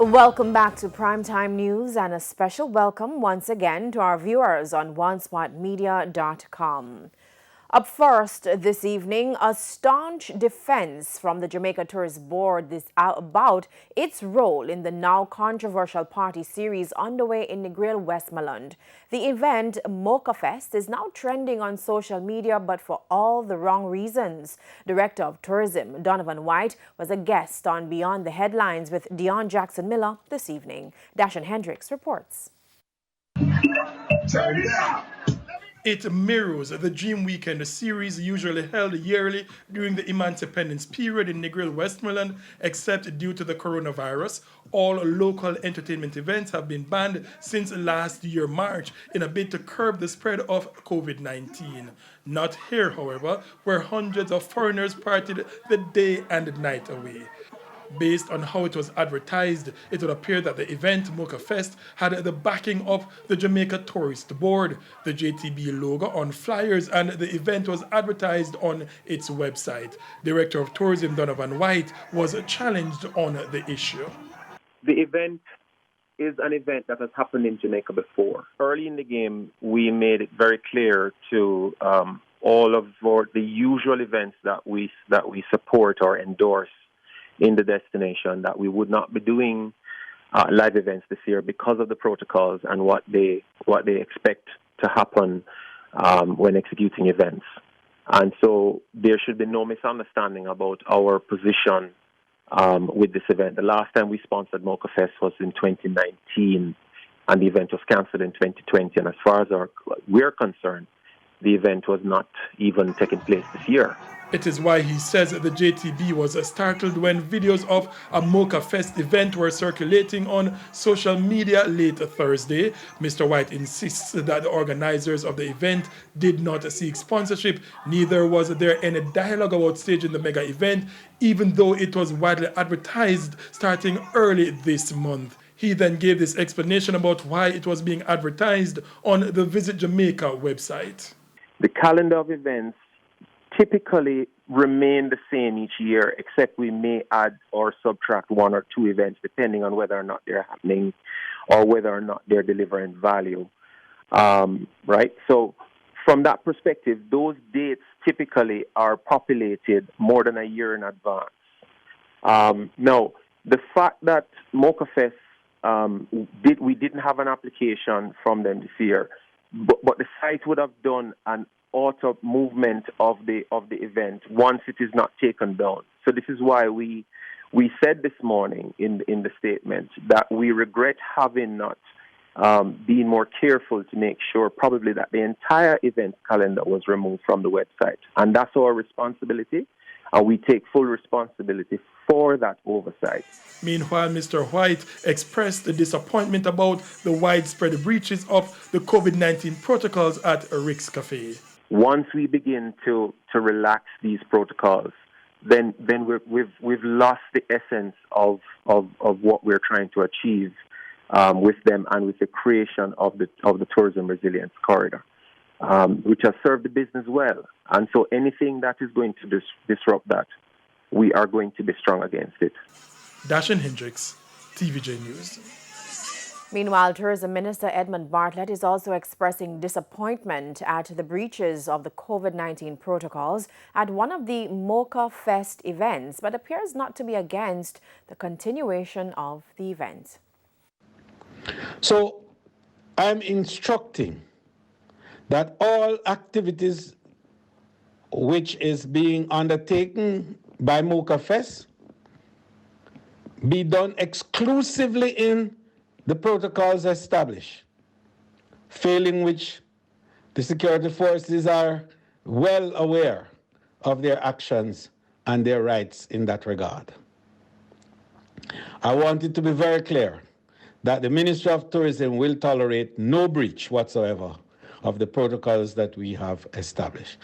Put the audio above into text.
Welcome back to Primetime News and a special welcome once again to our viewers on onespotmedia.com. Up first this evening, a staunch defense from the Jamaica Tourist Board about its role in the now controversial party series underway in Negril, Westmoreland. The event, Mocha Fest, is now trending on social media, but for all the wrong reasons. Director of Tourism Donovan White was a guest on Beyond the Headlines with Dion Jackson Miller this evening. Dashan Hendricks reports. Turn it out. It mirrors the Dream Weekend, a series usually held yearly during the Emancipation period in Negril, Westmoreland, except due to the coronavirus. All local entertainment events have been banned since last year, March, in a bid to curb the spread of COVID-19. Not here, however, where hundreds of foreigners partied the day and night away. Based on how it was advertised, it would appear that the event, Mocha Fest, had the backing of the Jamaica Tourist Board, the JTB logo on flyers, and the event was advertised on its website. Director of Tourism Donovan White was challenged on the issue. The event is an event that has happened in Jamaica before. Early in the game, we made it very clear to all of the usual events that we support or endorse in the destination that we would not be doing live events this year because of the protocols and what they expect to happen when executing events. And so there should be no misunderstanding about our position with this event. The last time we sponsored Mocha Fest was in 2019, and the event was cancelled in 2020. And as far as we're concerned, the event was not even taking place this year. It is why he says the JTB was startled when videos of a Mocha Fest event were circulating on social media late Thursday. Mr. White insists that the organizers of the event did not seek sponsorship, neither was there any dialogue about staging the mega event, even though it was widely advertised starting early this month. He then gave this explanation about why it was being advertised on the Visit Jamaica website. The calendar of events typically remain the same each year, except we may add or subtract one or two events depending on whether or not they're happening or whether or not they're delivering value. Right? So from that perspective, those dates typically are populated more than a year in advance. Now, the fact that Mocha Fest, we didn't have an application from them this year, but the site would have done an auto movement of the event once it is not taken down. So this is why we said this morning in the statement that we regret having not been more careful to make sure probably that the entire event calendar was removed from the website. And that's our responsibility, and we take full responsibility for that oversight. Meanwhile, Mr. White expressed the disappointment about the widespread breaches of the COVID-19 protocols at Rick's Cafe. Once we begin to relax these protocols, then we've lost the essence of what we're trying to achieve with them and with the creation of the tourism resilience corridor, which has served the business well. And so anything that is going to disrupt that, we are going to be strong against it. Dashan Hendricks, TVJ News. Meanwhile, Tourism Minister Edmund Bartlett is also expressing disappointment at the breaches of the COVID-19 protocols at one of the Mocha Fest events, but appears not to be against the continuation of the event. So I'm instructing that all activities which is being undertaken by Mocha Fest be done exclusively in the protocols established, failing which the security forces are well aware of their actions and their rights in that regard. I want it to be very clear that the Ministry of Tourism will tolerate no breach whatsoever of the protocols that we have established.